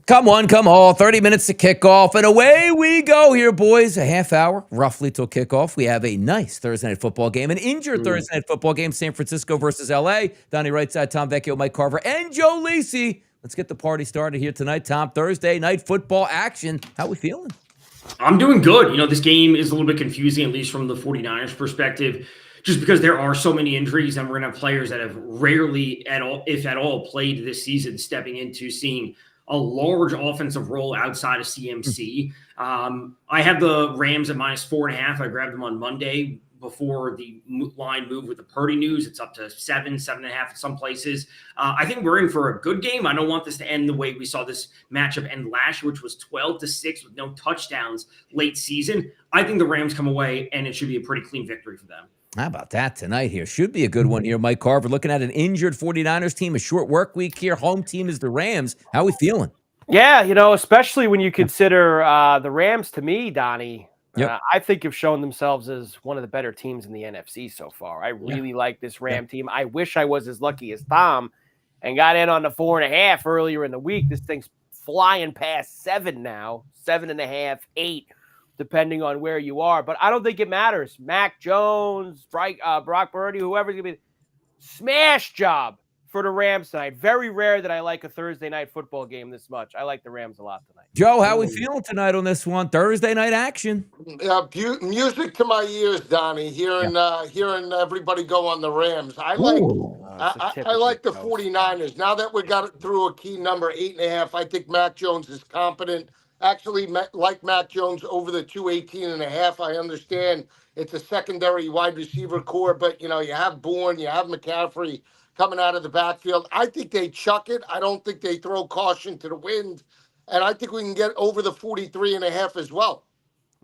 Come one, come all. 30 minutes to kickoff, and away we go here, boys. A half hour, roughly, till kickoff. We have a nice Thursday night football game, an injured Thursday night football game, San Francisco versus L.A. Donnie right side, Tom Vecchio, Mike Carver, and Joe Lisi. Let's get the party started here tonight, Tom. Thursday night football action. How we feeling? I'm doing good. This game is a little bit confusing, at least from the 49ers perspective, just because there are so many injuries, and we're going to have players that have rarely at all, if at all, played this season, stepping into seeing a large offensive role outside of CMC. I have the Rams at -4.5. I grabbed them on Monday before the line moved with the Purdy news. It's up to 7.5 in some places. I think we're in for a good game. I don't want this to end the way we saw this matchup end last year, which was 12-6 with no touchdowns late season. I think the Rams come away, and it should be a pretty clean victory for them. How about that tonight here? Should be a good one here, Mike Carver. Looking at an injured 49ers team, a short work week here. Home team is the Rams. How are we feeling? Yeah, especially when you consider the Rams, to me, Donnie, I think have shown themselves as one of the better teams in the NFC so far. I really like this Ram team. I wish I was as lucky as Tom and got in on the 4.5 earlier in the week. This thing's flying past 7 now, 7.5, 8. Depending on where you are. But I don't think it matters. Mac Jones, Brock Purdy, whoever's going to be smash job for the Rams tonight. Very rare that I like a Thursday night football game this much. I like the Rams a lot tonight. Joe, how are we feeling tonight on this one? Thursday night action. Music to my ears, Donnie, hearing everybody go on the Rams. I like the 49ers. Now that we got it through a key number, 8.5, I think Mac Jones is competent. Actually, like Mac Jones over the 218.5. I understand it's a secondary wide receiver core, but you have Bourne, you have McCaffrey coming out of the backfield. I think they chuck it. I don't think they throw caution to the wind, and I think we can get over the 43.5 as well.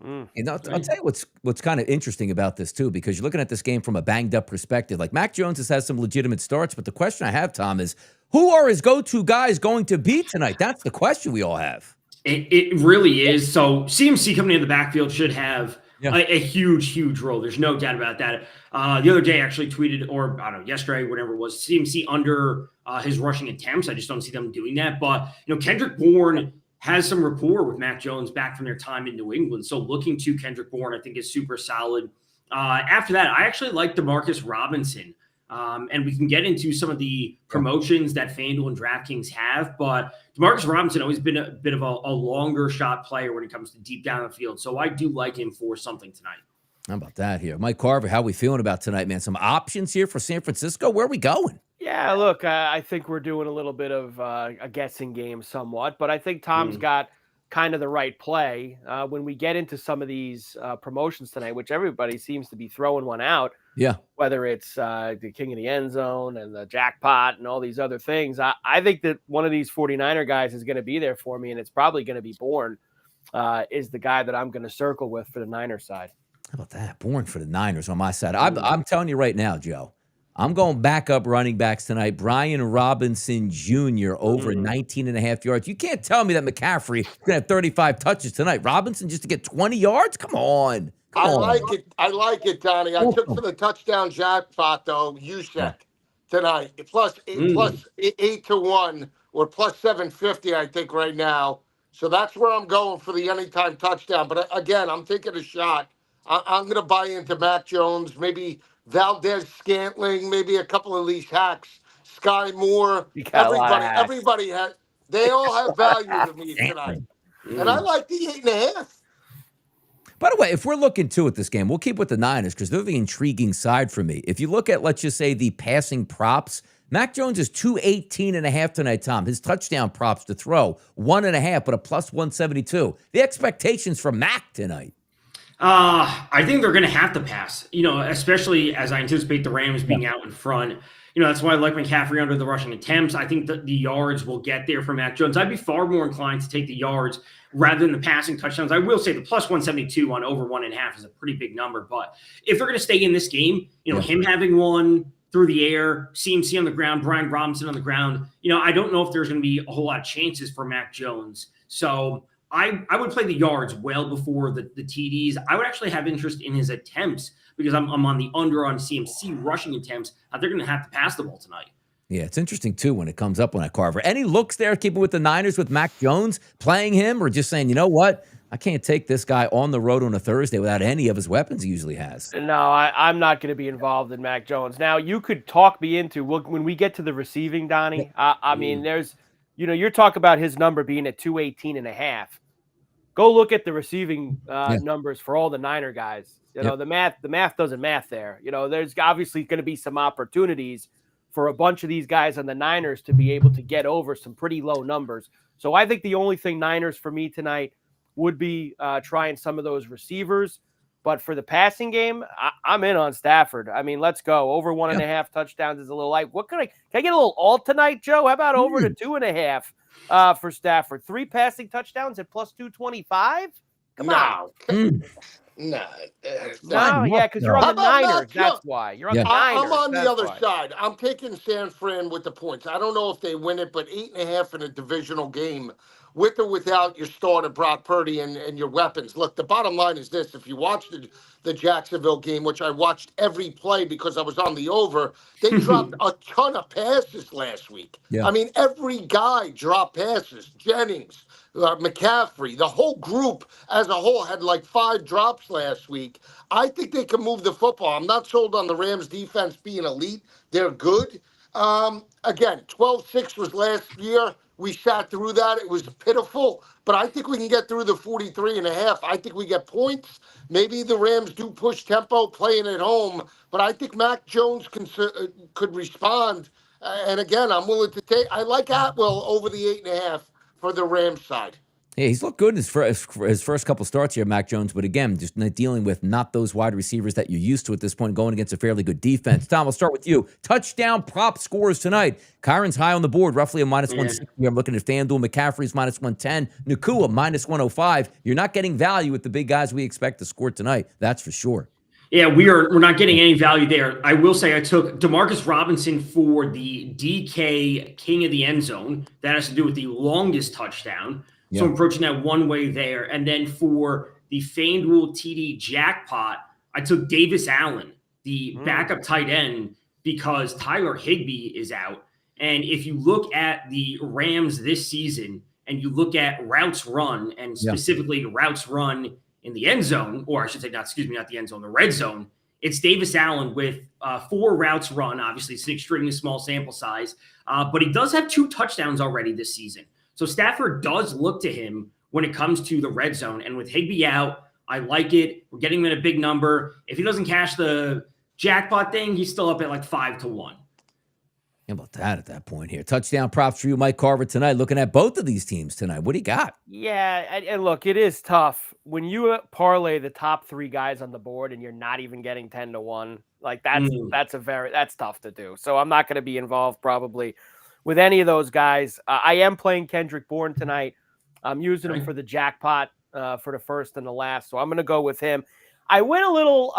I'll tell you what's kind of interesting about this too, because you're looking at this game from a banged up perspective. Like Mac Jones has had some legitimate starts, but the question I have, Tom, is who are his go-to guys going to be tonight? That's the question we all have. It really is. So CMC coming in the backfield should have a huge role. There's no doubt about that. The other day I actually tweeted, or I don't know, yesterday, whatever it was, CMC under his rushing attempts. I just don't see them doing that. But, Kendrick Bourne has some rapport with Mac Jones back from their time in New England. So looking to Kendrick Bourne, I think, is super solid. After that, I actually like DeMarcus Robinson. And we can get into some of the promotions that FanDuel and DraftKings have, but DeMarcus Robinson always been a bit of a longer shot player when it comes to deep down the field. So I do like him for something tonight. How about that here? Mike Carver, how are we feeling about tonight, man? Some options here for San Francisco. Where are we going? Yeah, look, I think we're doing a little bit of a guessing game somewhat, but I think Tom's got kind of the right play. When we get into some of these promotions tonight, which everybody seems to be throwing one out, whether it's the King of the End Zone and the jackpot and all these other things, I think that one of these 49er guys is going to be there for me, and it's probably going to be Bourne is the guy that I'm going to circle with for the Niners side. How about that? Bourne for the Niners on my side. I'm telling you right now, Joe, I'm going backup running backs tonight. Brian Robinson Jr. over 19.5 yards. You can't tell me that McCaffrey is going to have 35 touches tonight. Robinson just to get 20 yards? Come on. I like it, Donnie. I took for the touchdown jackpot, though, Juszczyk tonight. Plus 8 to 1 or plus 750, I think, right now. So that's where I'm going for the anytime touchdown. But again, I'm taking a shot. I'm going to buy into Mac Jones, maybe Valdez Scantling, maybe a couple of these hacks, Sky Moore. Everybody they all have value to me tonight. And I like the 8.5. By the way, if we're looking too at this game, we'll keep with the Niners because they're the intriguing side for me. If you look at, let's just say, the passing props, Mac Jones is 218.5 tonight, Tom. His touchdown props to throw, 1.5, but a plus 172. The expectations for Mac tonight. I think they're going to have to pass, especially as I anticipate the Rams being out in front. That's why I like McCaffrey under the rushing attempts. I think that the yards will get there for Mac Jones. I'd be far more inclined to take the yards rather than the passing touchdowns. I will say the plus 172 on over 1.5 is a pretty big number. But if they're going to stay in this game, him having one through the air, CMC on the ground, Brian Robinson on the ground, I don't know if there's going to be a whole lot of chances for Mac Jones. So I would play the yards well before the TDs. I would actually have interest in his attempts because I'm on the under on CMC rushing attempts. They're going to have to pass the ball tonight. Yeah, it's interesting, too, when it comes up on that Carver. Any looks there, keeping with the Niners with Mac Jones, playing him, or just saying, you know what? I can't take this guy on the road on a Thursday without any of his weapons he usually has. No, I'm not going to be involved in Mac Jones. Now, you could talk me into, when we get to the receiving, Donnie, I mean, there's, you're talking about his number being at 218.5. Go look at the receiving numbers for all the Niner guys. The math doesn't math there. There's obviously going to be some opportunities for a bunch of these guys on the Niners to be able to get over some pretty low numbers. So I think the only thing Niners for me tonight would be trying some of those receivers. But for the passing game, I'm in on Stafford. I mean, let's go. Over 1.5 touchdowns is a little light. Can I get a little alt tonight, Joe? How about over to 2.5 for Stafford? 3 passing touchdowns at plus 225? Come on. No, because you're on the Niners. That's why. You're on the Niners. I'm on the other side. I'm taking San Fran with the points. I don't know if they win it, but 8.5 in a divisional game, with or without your starter Brock Purdy and your weapons. Look, the bottom line is this: if you watched the Jacksonville game, which I watched every play because I was on the over, they dropped a ton of passes last week. I mean, every guy dropped passes. Jennings, McCaffrey, the whole group as a whole had like 5 drops last week. I think they can move the football. I'm not sold on the Rams defense being elite. They're good. Again, 12-6 was last year. We sat through that. It was pitiful, but I think we can get through the 43.5. I think we get points. Maybe the Rams do push tempo playing at home, but I think Mac Jones could respond. And again, I'm willing to take, I like Atwell over the 8.5 for the Rams side. Yeah, he's looked good in his first couple starts here, Mac Jones. But again, just not dealing with not those wide receivers that you're used to at this point, going against a fairly good defense. Tom, I'll start with you. Touchdown prop scores tonight. Kyron's high on the board, roughly a minus 160. I'm looking at FanDuel. McCaffrey's minus 110. Nakua minus 105. You're not getting value with the big guys we expect to score tonight. That's for sure. Yeah, we're not getting any value there. I will say I took DeMarcus Robinson for the DK King of the End Zone. That has to do with the longest touchdown. So I'm approaching that one way there. And then for the FanDuel TD jackpot, I took Davis Allen, the backup tight end, because Tyler Higbee is out. And if you look at the Rams this season and you look at routes run, and specifically routes run in the end zone, or I should say, not the end zone, the red zone, it's Davis Allen with 4 routes run. Obviously, it's an extremely small sample size, but he does have 2 touchdowns already this season. So Stafford does look to him when it comes to the red zone. And with Higbee out, I like it. We're getting him at a big number. If he doesn't cash the jackpot thing, he's still up at like 5-1. How about that at that point here? Touchdown props for you, Mike Carver, tonight. Looking at both of these teams tonight. What do you got? Yeah, and look, it is tough. When you parlay the top 3 guys on the board and you're not even getting 10-1, like that's tough to do. So I'm not going to be involved probably with any of those guys. I am playing Kendrick Bourne tonight. I'm using him for the jackpot for the first and the last, so I'm going to go with him. I went a little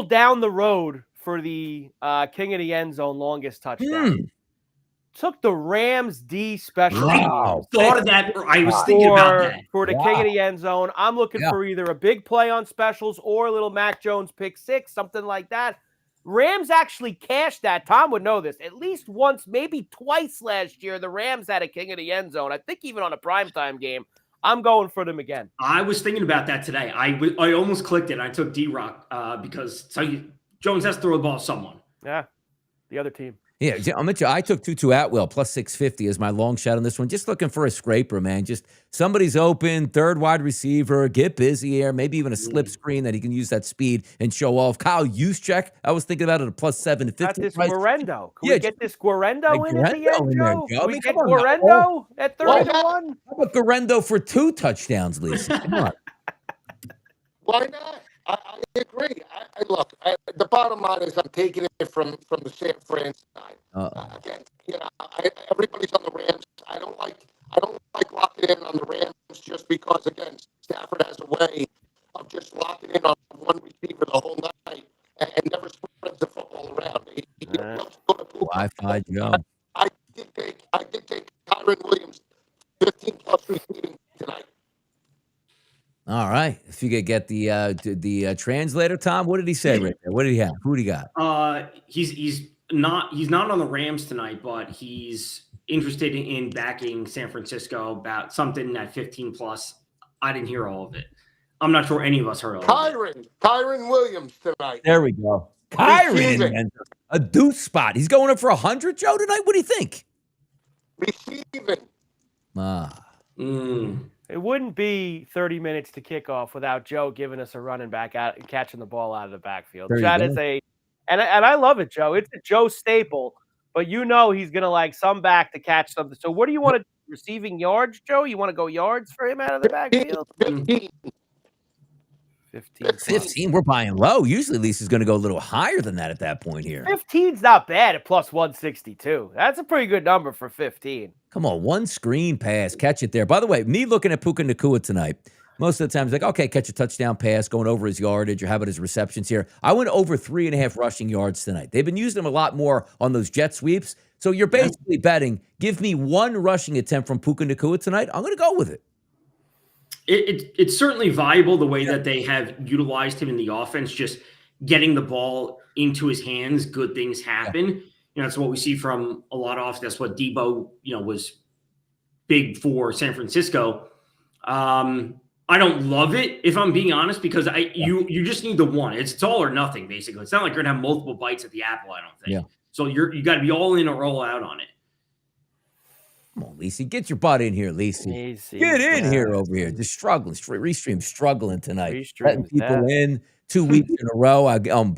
down the road for the King of the End Zone longest touchdown. Took the Rams D special. Wow. Thought of that. I was thinking about that. For the King of the End Zone. I'm looking for either a big play on specials or a little Mac Jones pick 6, something like that. Rams actually cashed that. Tom would know this. At least once, maybe twice last year, the Rams had a King of the End Zone. I think even on a primetime game. I'm going for them again. I was thinking about that today. I almost clicked it. I took D-Rock because Jones has to throw the ball to someone. Yeah, the other team. Yeah, I'll mention I took Tutu Atwell plus 650 as my long shot on this one. Just looking for a scraper, man. Just somebody's open, third wide receiver, get busy here, maybe even a slip screen that he can use that speed and show off. Kyle Juszczyk, I was thinking about it at a plus 750. Got this Guarendo. Can we get this Guarendo in at the end, Joe? Can we get Guarendo at 30-1? How about Guarendo for 2 touchdowns, Lisa? Come on. Why not? I agree. Look, the bottom line is I'm taking it from the San Fran side. Again, everybody's on the Rams. I don't like locking in on the Rams just because, again, Stafford has a way of just locking in on one receiver the whole night and never spreads the football around. He loves to go to Wi-Fi Joe. I did take Kyron Williams 15+ receiving tonight. All right. If you could get the translator, Tom, what did he say right there? What did he have? Who did he got? He's not on the Rams tonight, but he's interested in backing San Francisco about something at 15 plus. I didn't hear all of it. I'm not sure any of us heard all of it. Kyron Williams tonight. There we go. Kyron, a deuce spot. He's going up for 100, Joe, tonight. What do you think? Receiving. It wouldn't be 30 minutes to kickoff without Joe giving us a running back out and catching the ball out of the backfield. That is and I love it, Joe. It's a Joe staple, but he's gonna some back to catch something. So what do you want to receiving yards, Joe? You want to go yards for him out of the backfield? 15. We're buying low. Usually Lisa's going to go a little higher than that at that point here. 15's not bad at plus 162. That's a pretty good number for 15. Come on, one screen pass, catch it there. By the way, me looking at Puka Nacua tonight, most of the time, it's okay, catch a touchdown pass, going over his yardage, or how about his receptions here? I went over 3.5 rushing yards tonight. They've been using him a lot more on those jet sweeps. So you're basically betting, give me one rushing attempt from Puka Nacua tonight. I'm going to go with it. It's certainly viable the way that they have utilized him in the offense, just getting the ball into his hands, good things happen. That's what we see from a lot of. That's what Debo, was big for San Francisco. I don't love it, if I'm being honest, because you just need the one. It's all or nothing, basically. It's not like you're gonna have multiple bites at the apple, I don't think. Yeah. So you got to be all in or roll out on it. Come on, Lacey. Get your butt in here, Lacey. Get in here over here. Just struggling. Restream struggling tonight. Letting people in 2 weeks in a row. I'm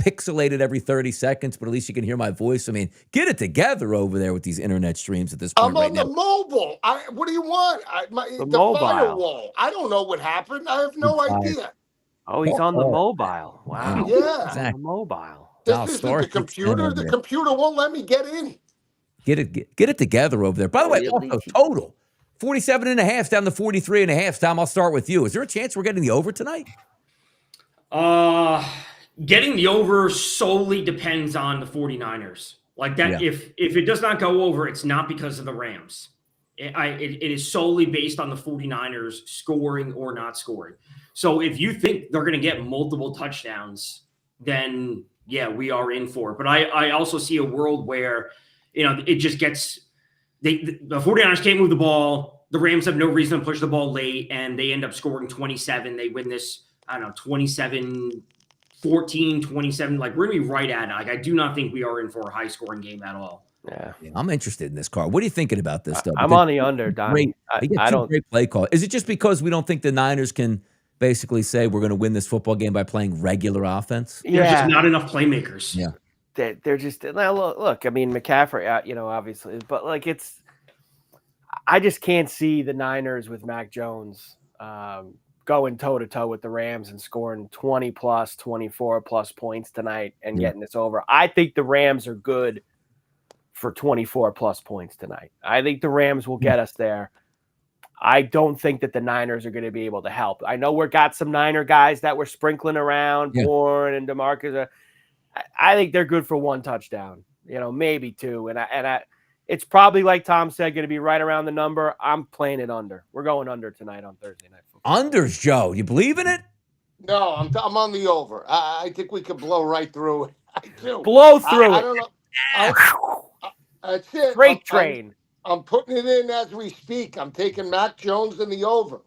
pixelated every 30 seconds, but at least you can hear my voice. I mean, get it together over there with these internet streams at this point. I'm on the mobile. What do you want? The firewall. I don't know what happened. I have no idea. Oh, he's on the mobile. Wow. Yeah. Exactly. Mobile. This isn't the computer. The computer won't let me get in. Get it together over there. By the way, also total 47.5 down to 43.5. Tom, I'll start with you. Is there a chance we're getting the over tonight? Getting the over solely depends on the 49ers. Like that, if it does not go over, it's not because of the Rams. It is solely based on the 49ers scoring or not scoring. So if you think they're going to get multiple touchdowns, then we are in for it. But I also see a world where it just gets the 49ers can't move the ball. The Rams have no reason to push the ball late, and they end up scoring 27. They win this, 27-14, 27. Like, we're going to be right at it. Like, I do not think we are in for a high-scoring game at all. Yeah. I'm interested in this card. What are you thinking about this stuff? I'm on the under, Donnie. I don't great play call. Is it just because we don't think the Niners can basically say we're going to win this football game by playing regular offense? There's just not enough playmakers. Yeah. They're just look. I mean, McCaffrey, obviously, but I just can't see the Niners with Mac Jones going toe to toe with the Rams and scoring 20 plus, 24 plus points tonight and getting this over. I think the Rams are good for 24 plus points tonight. I think the Rams will get us there. I don't think that the Niners are going to be able to help. I know we've got some Niner guys that were sprinkling around, Bourne and DeMarcus. I think they're good for one touchdown, maybe two. And it's probably, like Tom said, going to be right around the number. I'm playing it under. We're going under tonight on Thursday Night Football. Unders, Joe. You believe in it? No, I'm on the over. I think we could blow right through it. I do. Blow through it. I don't know. That's it. Freight train. I'm putting it in as we speak. I'm taking Mac Jones in the over.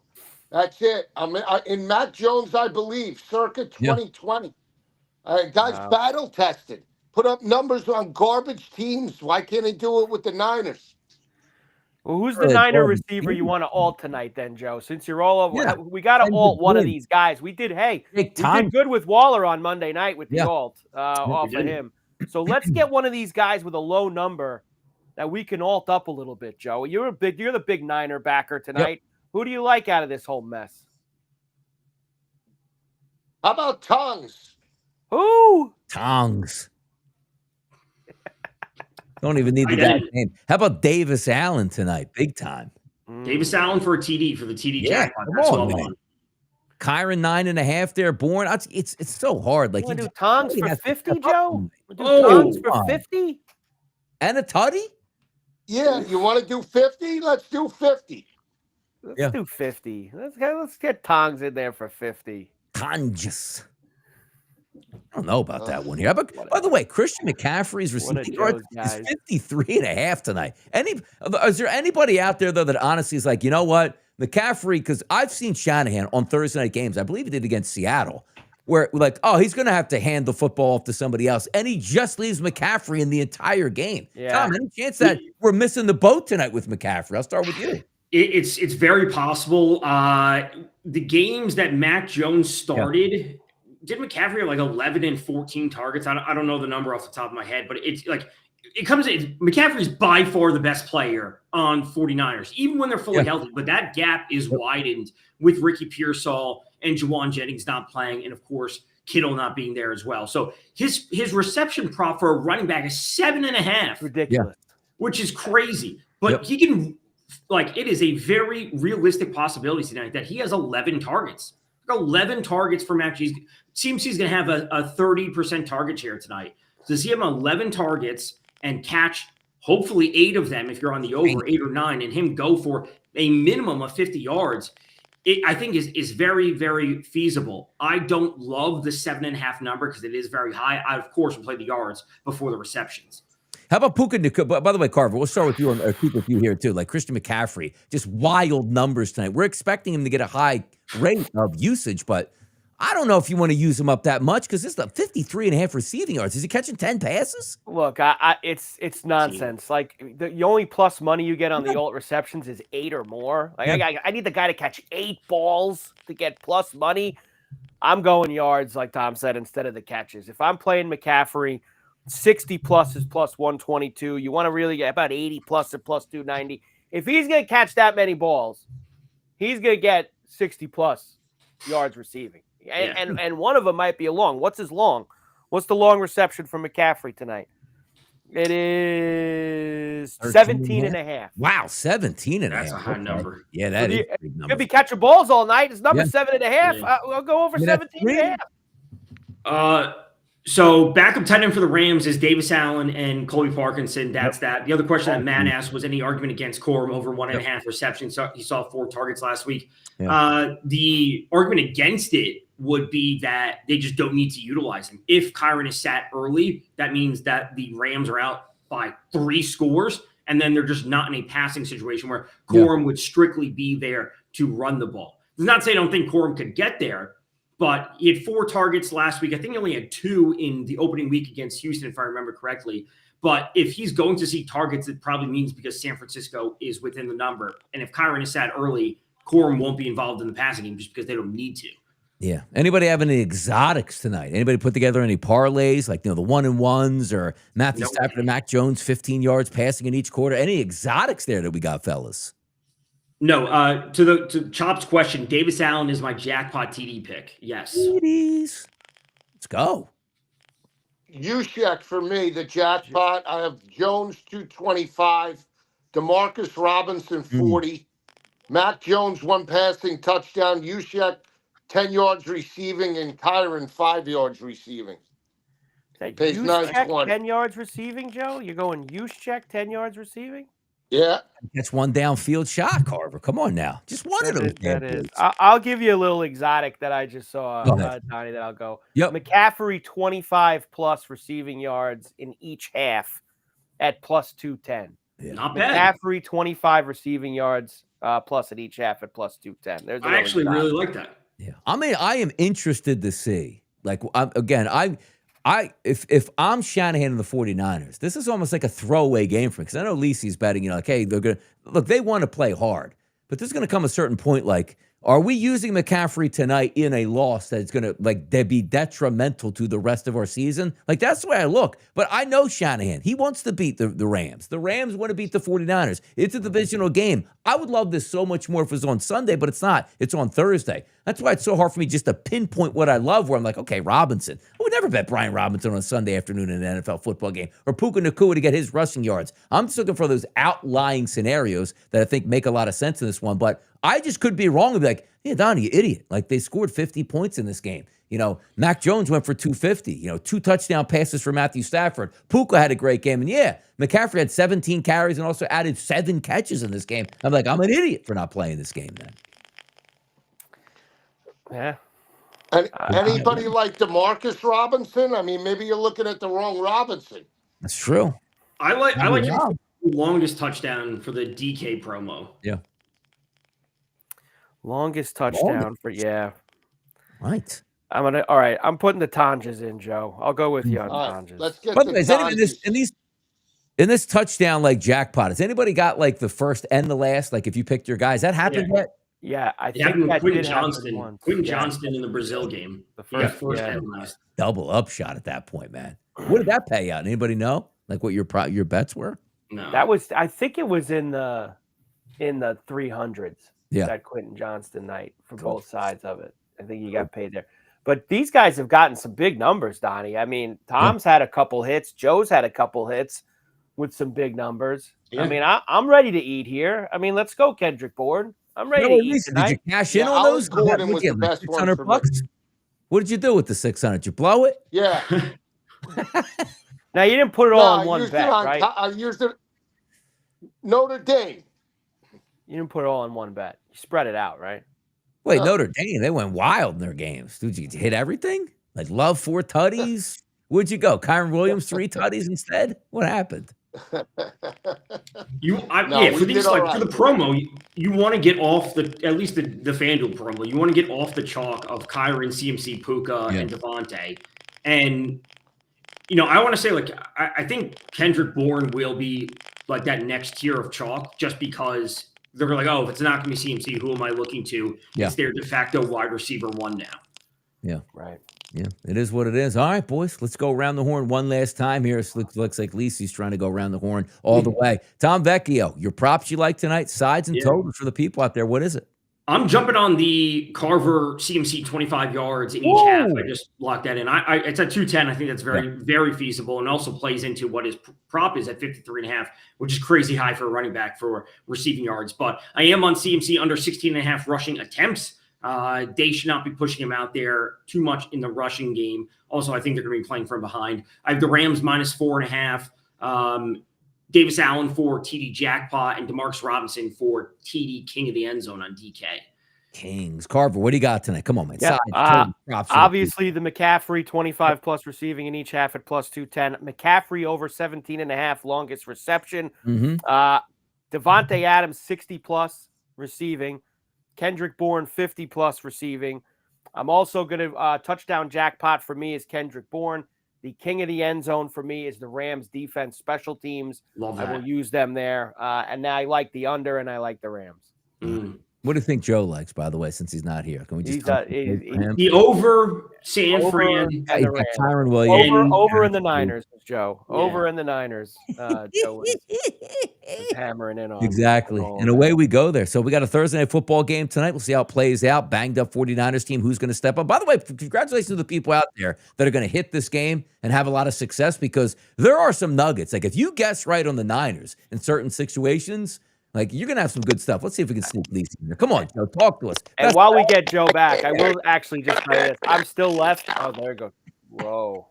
That's it. I'm in Mac Jones, I believe, circa 2020. Guys, battle tested. Put up numbers on garbage teams. Why can't he do it with the Niners? Well, who's the Niner receiver you want to alt tonight then, Joe? Since you're all over, we got to alt one of these guys. We did good with Waller on Monday night with the alt off of him. So let's get one of these guys with a low number that we can alt up a little bit, Joe. You're the big Niner backer tonight. Yep. Who do you like out of this whole mess? How about Tongues? Who? Tongues. Don't even need the guy's name. How about Davis Allen tonight? Big time. Davis Allen for a TD for the TD jackpot. Kyron 9.5 there. Bourne. It's so hard. Like, you do Tongues for 50, Joe? Tongues for 50? And a tutty? Yeah, you want to do 50? Let's do 50. Let's do 50. Let's get Tongues in there for 50. Tongues. I don't know about that one here. But by the way, Christian McCaffrey's receiving yards is 53.5 tonight. Is there anybody out there, though, that honestly is like, you know what? McCaffrey, because I've seen Shanahan on Thursday night games, I believe he did against Seattle, where like, oh, he's going to have to hand the football off to somebody else, and he just leaves McCaffrey in the entire game. Yeah. Tom, any chance that we're missing the boat tonight with McCaffrey? I'll start with you. It's very possible. The games that Mac Jones started, did McCaffrey have like 11 and 14 targets? I don't know the number off the top of my head, but it's like McCaffrey's by far the best player on 49ers, even when they're fully healthy. But that gap is widened with Ricky Pearsall and Juwan Jennings not playing, and of course Kittle not being there as well. So his reception prop for a running back is 7.5, ridiculous, which is crazy. But he can, like, it is a very realistic possibility tonight that he has 11 targets. 11 targets for Mac. Seems he's going to have a 30% target share tonight. So to see him 11 targets and catch hopefully 8 of them if you're on the over, 8 or 9, and him go for a minimum of 50 yards, I think is very, very feasible. I don't love the 7.5 number because it is very high. I, of course, will play the yards before the receptions. How about Puka Nacua? By the way, Carver, we'll start with you or keep with you here too. Like Christian McCaffrey, just wild numbers tonight. We're expecting him to get a high rate of usage, but I don't know if you want to use him up that much because this is 53.5 receiving yards. Is he catching 10 passes? Look, it's nonsense. Like the only plus money you get on the alt receptions is 8 or more. Like I need the guy to catch 8 balls to get plus money. I'm going yards, like Tom said, instead of the catches. If I'm playing McCaffrey, 60 plus is plus 122. You want to really get about 80 plus or plus 290. If he's going to catch that many balls, he's going to get 60 plus yards receiving. And one of them might be a long. What's his long? What's the long reception from McCaffrey tonight? It is 17.5. Wow, 17.5. That's a high number. Yeah, that is a big number. He'll be catching balls all night. His number's 7.5. I'll go over 17.5. So backup tight end for the Rams is Davis Allen and Colby Parkinson. That's that. The other question that Matt asked was any argument against Corum over 1.5 receptions. So he saw 4 targets last week. The argument against it would be that they just don't need to utilize him. If Kyron is sat early, that means that the Rams are out by 3 scores, and then they're just not in a passing situation where Corum would strictly be there to run the ball. I'm not saying I don't think Corum could get there, but he had 4 targets last week. I think he only had 2 in the opening week against Houston, if I remember correctly. But if he's going to see targets, it probably means because San Francisco is within the number. And if Kyron is sat early, Corum won't be involved in the passing game just because they don't need to. Yeah. Anybody have any exotics tonight? Anybody put together any parlays, like the 1-and-1s or Matthew Stafford and Mac Jones, 15 yards passing in each quarter? Any exotics there that we got, fellas? No, to Chop's question, Davis Allen is my jackpot TD pick. Yes. Ladies. Let's go. Juszczyk for me, the jackpot. I have Jones 225, DeMarcus Robinson 40, Mac Jones 1 passing touchdown, Juszczyk 10 yards receiving, and Kyron 5 yards receiving. Pays Juszczyk 10 yards receiving, Joe? You're going Juszczyk 10 yards receiving? Yeah. That's one downfield shot, Carver. Come on now. Just one of those. That is. I'll give you a little exotic that I just saw, Donnie, that I'll go. Yep. McCaffrey, 25 plus receiving yards in each half at plus 210. Yeah. Not bad. McCaffrey, 25 receiving yards plus at each half at plus 210. I actually really like that. Yeah. I mean, I am interested to see. Like, if I'm Shanahan and the 49ers, this is almost like a throwaway game for me because I know Lisi's betting, like, hey, they're going to look, they want to play hard, but there's going to come a certain point like, are we using McCaffrey tonight in a loss that's going to be detrimental to the rest of our season? Like, that's the way I look. But I know Shanahan. He wants to beat the Rams. The Rams want to beat the 49ers. It's a divisional game. I would love this so much more if it was on Sunday, but it's not. It's on Thursday. That's why it's so hard for me just to pinpoint what I love, where I'm like, okay, Robinson. I would never bet Brian Robinson on a Sunday afternoon in an NFL football game, or Puka Nacua to get his rushing yards. I'm just looking for those outlying scenarios that I think make a lot of sense in this one, but I just could be wrong and be like, yeah, Donnie, you idiot. Like, they scored 50 points in this game. Mac Jones went for 250. 2 touchdown passes for Matthew Stafford. Puka had a great game. And yeah, McCaffrey had 17 carries and also added 7 catches in this game. I'm like, I'm an idiot for not playing this game then. Yeah. And anybody like DeMarcus Robinson? I mean, maybe you're looking at the wrong Robinson. That's true. I like the longest touchdown for the DK promo. Yeah. Longest touchdown Right. All right. I'm putting the Tonjas in, Joe. I'll go with you on Tonjas. Let's get By the way, in this touchdown like jackpot, has anybody got like the first and the last? Like if you picked your guys, that happened yet? Yeah, I think happened that Quentin did Johnston. happen once. Quentin Johnston in the Brazil game. The first, first and last. Double up shot at that point, man. What did that pay out? Anybody know? Like what your bets were? No. That was, I think it was in the 300s. Yeah. That Quentin Johnston night for both sides of it. I think he got paid there. But these guys have gotten some big numbers, Donnie. I mean, Tom's had a couple hits. Joe's had a couple hits with some big numbers. Yeah. I mean, I'm ready to eat here. I mean, let's go, Kendrick Bourne. I'm ready to eat tonight. Did you cash in on those? Gordon was the best one for $600. What did you do with the 600? Did you blow it? Yeah. Now, you didn't put it all in one bet, right? I used it. Notre Dame. You didn't put it all in one bet. You spread it out, right? Wait, Notre Dame, they went wild in their games. Dude, you hit everything? Like Love 4 tutties? Where'd you go? Kyron Williams 3 tutties instead? What happened? For the promo, you want to get off at least the FanDuel promo. You want to get off the chalk of Kyron, CMC, Puka, and Devontae. And, I want to say, like, I think Kendrick Bourne will be like that next tier of chalk just because they're like, oh, if it's not going to be CMC, who am I looking to? Yeah. It's their de facto wide receiver 1 now. Yeah. Right. Yeah, it is what it is. All right, boys, let's go around the horn one last time here. It looks like Lisi's trying to go around the horn all the way. Tom Vecchio, your props you like tonight, sides and totals for the people out there. What is it? I'm jumping on the Carver CMC 25 yards in each half. I just locked that in. It's at 210. I think that's very feasible and also plays into what his prop is at 53.5, which is crazy high for a running back for receiving yards. But I am on CMC under 16.5 rushing attempts. They should not be pushing him out there too much in the rushing game. Also, I think they're going to be playing from behind. I have the Rams minus 4.5. Davis Allen for TD jackpot and DeMarcus Robinson for TD king of the end zone on DK. Kings. Carver, what do you got tonight? Come on, man. Yeah, obviously the McCaffrey 25 plus receiving in each half at plus 210. McCaffrey over 17.5 longest reception. Devontae Adams 60 plus receiving. Kendrick Bourne 50 plus receiving. I'm also going to touchdown jackpot for me is Kendrick Bourne. The king of the end zone for me is the Rams defense special teams. Love that. I will use them there. And I like the under and I like the Rams. What do you think Joe likes, by the way, since he's not here? Can we just the over San Fran and the Kyron Williams over in the Niners, Joe. Yeah. Over in the Niners. Joe is hammering in on exactly. And away we go there. So we got a Thursday night football game tonight. We'll see how it plays out. Banged up 49ers team. Who's going to step up? By the way, congratulations to the people out there that are going to hit this game and have a lot of success because there are some nuggets. Like if you guess right on the Niners in certain situations, like you're gonna have some good stuff. Let's see if we can sneak these in there. Come on, Joe, talk to us. And while we get Joe back, I will actually just tell you this. I'm still left. Oh, there you go.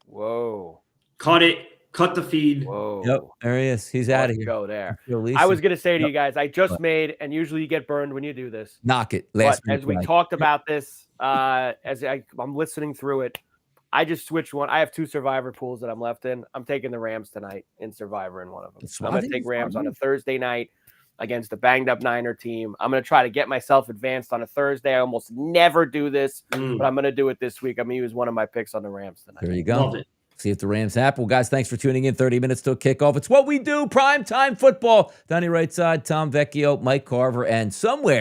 Whoa. Cut it. Cut the feed. Whoa. Yep, there he is. He's out of here. Go there. I was gonna say to you guys, I just made, and usually you get burned when you do this. Knock it. As we talked about this, as I'm listening through it, I just switched one. I have 2 Survivor pools that I'm left in. I'm taking the Rams tonight in Survivor in one of them. I'm going to take Rams on a Thursday night against a banged-up Niner team. I'm going to try to get myself advanced on a Thursday. I almost never do this, but I'm going to do it this week. I'm going to use one of my picks on the Rams tonight. There you go. Love it. See if the Rams happen. Well, guys, thanks for tuning in. 30 minutes till kickoff. It's what we do. Prime time football. Donnie right side, Tom Vecchio, Mike Carver, and somewhere